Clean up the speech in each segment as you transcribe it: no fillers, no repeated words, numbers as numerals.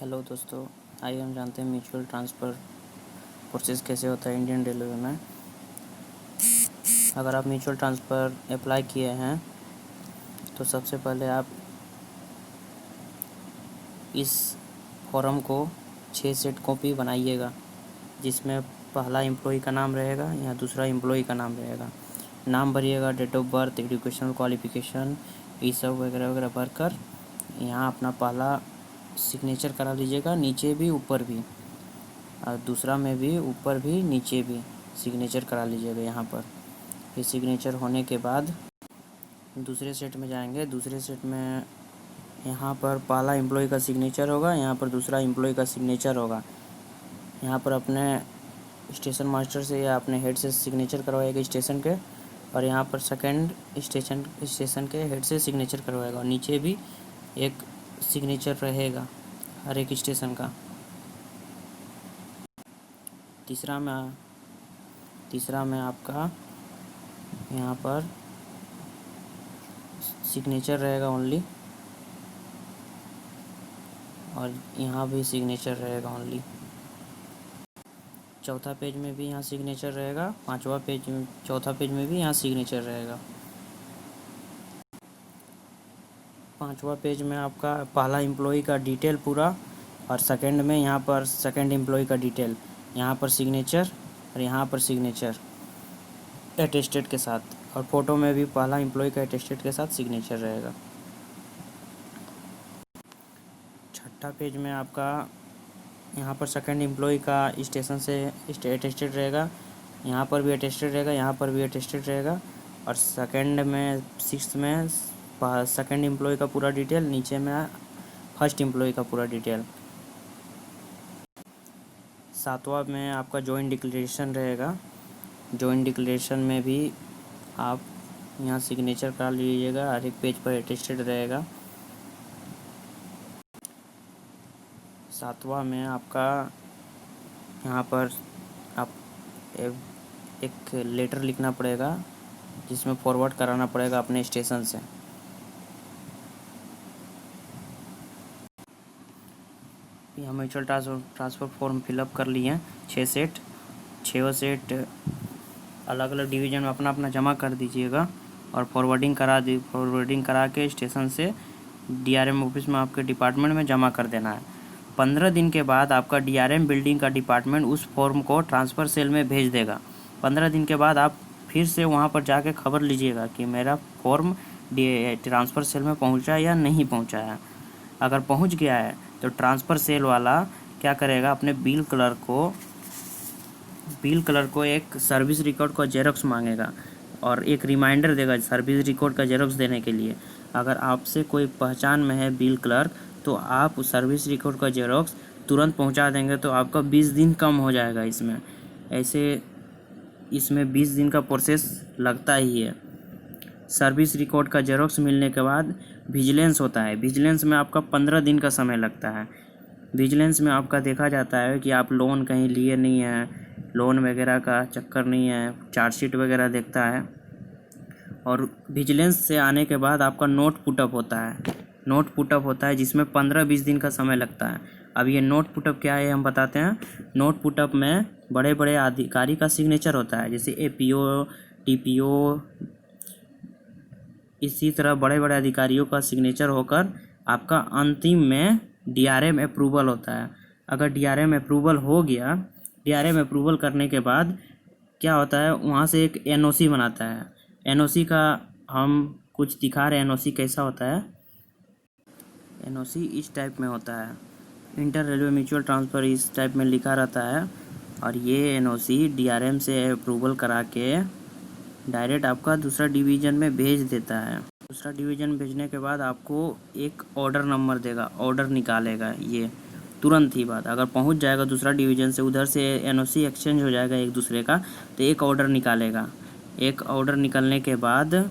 Hello दोस्तों, आइए हम जानते हैं म्यूचुअल ट्रांसफ़र प्रोसेस कैसे होता है इंडियन रेलवे में। अगर आप म्यूचुअल ट्रांसफ़र अप्लाई किए हैं तो सबसे पहले आप इस फॉर्म को 6 सेट कॉपी बनाइएगा, जिसमें पहला एम्प्लॉय का नाम रहेगा या दूसरा एम्प्लॉय का नाम रहेगा। नाम भरिएगा, date of birth, educational qualification, ये सब वगैरह वगैरह भर कर यहाँ अपना पहला सिग्नेचर करा लीजिएगा, नीचे भी ऊपर भी, और दूसरा में भी ऊपर भी नीचे भी सिग्नेचर करा लीजिएगा यहाँ पर। ये सिग्नेचर होने के बाद दूसरे सेट में जाएंगे। दूसरे सेट में यहाँ पर पहला एम्प्लॉय का सिग्नेचर होगा, यहाँ पर दूसरा एम्प्लॉय का सिग्नेचर होगा। यहाँ पर अपने स्टेशन मास्टर से या अपने हेड से सिग्नेचर करवाएगा स्टेशन के, और यहाँ पर सेकंड स्टेशन के हेड से सिग्नेचर करवाएगा, और नीचे भी एक सिग्नेचर रहेगा हर एक स्टेशन का। तीसरा में आपका यहाँ पर सिग्नेचर रहेगा ओनली, और यहाँ भी सिग्नेचर रहेगा ओनली। चौथा पेज में भी यहाँ सिग्नेचर रहेगा, चौथा पेज में भी यहाँ सिग्नेचर रहेगा। पांचवा पेज में आपका पहला एम्प्लॉय का डिटेल पूरा, और सेकंड में यहाँ पर सेकंड एम्प्लॉय का डिटेल, यहाँ पर सिग्नेचर और यहाँ पर सिग्नेचर अटेस्टेड के साथ, और फोटो में भी पहला एम्प्लॉय का अटेस्टेड के साथ सिग्नेचर रहेगा। छठा पेज में आपका यहाँ पर सेकंड एम्प्लॉय का स्टेशन से अटेस्टेड रहेगा, यहाँ पर भी अटेस्टेड रहेगा, यहाँ पर भी अटेस्टेड रहेगा, और सेकंड में सिक्स्थ में सेकंड एम्प्लॉय का पूरा डिटेल, नीचे में फर्स्ट एम्प्लॉय का पूरा डिटेल। सातवां में आपका जॉइंट डिक्लेरेशन रहेगा। जॉइंट डिक्लेरेशन में भी आप यहाँ सिग्नेचर करा लीजिएगा, हर एक पेज पर अटेस्टेड रहेगा। सातवां में आपका यहाँ पर आप एक लेटर लिखना पड़ेगा, जिसमें फॉरवर्ड कराना पड़ेगा अपने स्टेशन से। यहाँ म्यूचुअल ट्रांसफ़र फॉर्म फिलअप कर लिए हैं 6 सेट। 6 सेट अलग अलग डिवीज़न में अपना अपना जमा कर दीजिएगा, और फॉरवर्डिंग करा के स्टेशन से डीआरएम ऑफिस में आपके डिपार्टमेंट में जमा कर देना है। 15 दिन के बाद आपका डीआरएम बिल्डिंग का डिपार्टमेंट उस फॉर्म को ट्रांसफ़र सेल में भेज देगा। 15 दिन के बाद आप फिर से वहाँ पर जाके खबर लीजिएगा कि मेरा फॉर्म ट्रांसफ़र सेल में पहुँचा या नहीं पहुँचा है। अगर पहुँच गया है तो ट्रांसफ़र सेल वाला क्या करेगा, अपने बिल क्लर्क को एक सर्विस रिकॉर्ड का जेरोक्स मांगेगा, और एक रिमाइंडर देगा सर्विस रिकॉर्ड का जेरोक्स देने के लिए। अगर आपसे कोई पहचान में है बिल क्लर्क, तो आप उस सर्विस रिकॉर्ड का जेरोक्स तुरंत पहुंचा देंगे तो आपका 20 दिन कम हो जाएगा। इसमें 20 दिन का प्रोसेस लगता ही है। सर्विस रिकॉर्ड का जेरोक्स मिलने के बाद विजिलेंस होता है। विजिलेंस में आपका 15 दिन का समय लगता है। विजिलेंस में आपका देखा जाता है कि आप लोन कहीं लिए नहीं हैं, लोन वगैरह का चक्कर नहीं है, चार्जशीट वगैरह देखता है। और विजिलेंस से आने के बाद आपका नोट पुटअप होता है, जिसमें 15-20 दिन का समय लगता है। अब ये नोट पुटअप क्या है हम बताते हैं। नोट पुटअप में बड़े बड़े अधिकारी का सिग्नेचर होता है, जैसे एपीओ, टीपीओ, इसी तरह बड़े बड़े अधिकारियों का सिग्नेचर होकर आपका अंतिम में डीआरएम अप्रूवल होता है। अगर डीआरएम अप्रूवल हो गया, डीआरएम अप्रूवल करने के बाद क्या होता है, वहाँ से एक एनओसी बनाता है। एनओसी का हम कुछ दिखा रहे हैं। एनओसी कैसा होता है, एनओसी इस टाइप में होता है, इंटर रेलवे म्यूचुअल ट्रांसफ़र इस टाइप में लिखा रहता है। और ये एनओसी डीआरएम से अप्रूवल करा के डायरेक्ट आपका दूसरा डिवीज़न में भेज देता है। दूसरा डिवीज़न भेजने के बाद आपको एक ऑर्डर नंबर देगा, ऑर्डर निकालेगा ये तुरंत ही बाद। अगर पहुंच जाएगा दूसरा डिवीज़न से, उधर से एनओसी एक्सचेंज हो जाएगा एक दूसरे का, तो एक ऑर्डर निकालेगा। एक ऑर्डर निकलने के बाद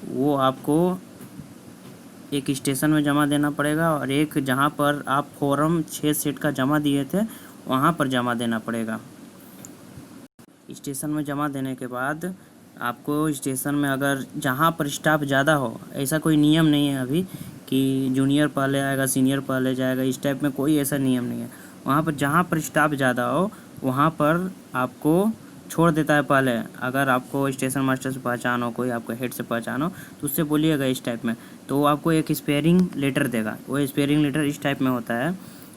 वो आपको एक स्टेशन में जमा देना पड़ेगा, और एक जहां पर आप फॉर्म 6 सेट का जमा दिए थे वहां पर जमा देना पड़ेगा। स्टेशन में जमा देने के बाद आपको स्टेशन में, अगर जहाँ पर स्टाफ ज़्यादा हो, ऐसा कोई नियम नहीं है अभी कि जूनियर पहले आएगा सीनियर पहले जाएगा, इस टाइप में कोई ऐसा नियम नहीं है। वहाँ पर जहाँ पर स्टाफ ज़्यादा हो वहाँ पर आपको छोड़ देता है पहले। अगर आपको स्टेशन मास्टर से पहचान हो, कोई आपको हेड से पहचान हो, तो उससे बोलिएगा इस टाइप में, तो वो आपको एक स्पेयरिंग लेटर देगा। वो स्पेयरिंग लेटर इस टाइप में होता है,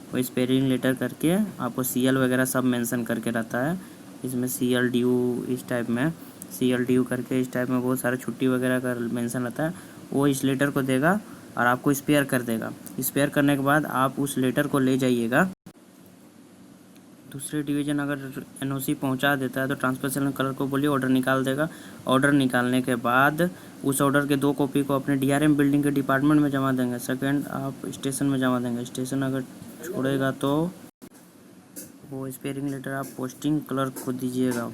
वो स्पेयरिंग लेटर करके आपको CL वगैरह सब मेंशन करके रहता है। इसमें CL ड्यू इस टाइप में, CL ड्यू करके इस टाइप में बहुत सारे छुट्टी वगैरह का मेंशन रहता है। वो इस लेटर को देगा और आपको स्पेयर कर देगा। स्पेयर करने के बाद आप उस लेटर को ले जाइएगा दूसरे डिवीज़न। अगर NOC पहुंचा देता है तो ट्रांसपोर्टेशन कलर को बोलिए ऑर्डर निकाल देगा। ऑर्डर निकालने के बाद उस ऑर्डर के 2 कॉपी को अपने DRM बिल्डिंग के डिपार्टमेंट में जमा देंगे। सेकंड आप स्टेशन में जमा देंगे। स्टेशन अगर छोड़ेगा तो वो स्पेयरिंग लेटर आप पोस्टिंग क्लर्क को दीजिएगा।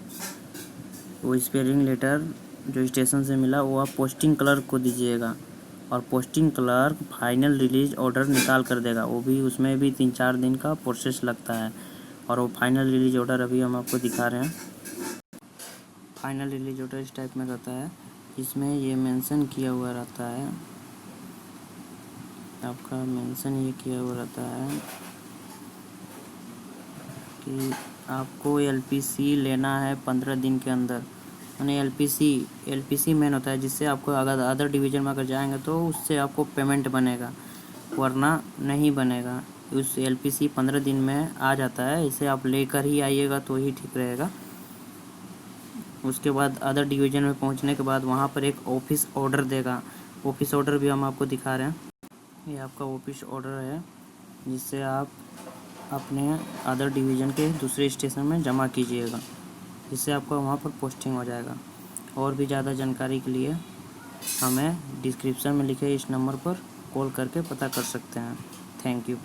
वो स्पेयरिंग लेटर जो स्टेशन से मिला वो आप पोस्टिंग क्लर्क को दीजिएगा, और posting clerk final release order निकाल कर देगा। वो भी उसमें भी 3-4 दिन का प्रोसेस लगता है। और वो फाइनल रिलीज ऑर्डर अभी हम आपको दिखा रहे हैं। फाइनल रिलीज ऑर्डर इस टाइप में रहता है, इसमें ये मेंशन किया हुआ रहता है, आपका मेंशन ये किया हुआ रहता है कि आपको LPC लेना है 15 दिन के अंदर। यानी LPC मेन होता है, जिससे आपको अगर अदर डिवीज़न में अगर जाएंगे तो उससे आपको पेमेंट बनेगा, वरना नहीं बनेगा। उस LPC 15 दिन में आ जाता है, इसे आप लेकर ही आइएगा तो ही ठीक रहेगा। उसके बाद अदर डिवीज़न में पहुंचने के बाद वहां पर एक ऑफिस ऑर्डर देगा। ऑफिस ऑर्डर भी हम आपको दिखा रहे हैं। ये आपका ऑफिस ऑर्डर है, जिससे आप अपने अदर डिवीज़न के दूसरे स्टेशन में जमा कीजिएगा, जिससे आपका वहाँ पर पोस्टिंग हो जाएगा। और भी ज़्यादा जानकारी के लिए हमें डिस्क्रिप्शन में लिखे इस नंबर पर कॉल करके पता कर सकते हैं। Thank you.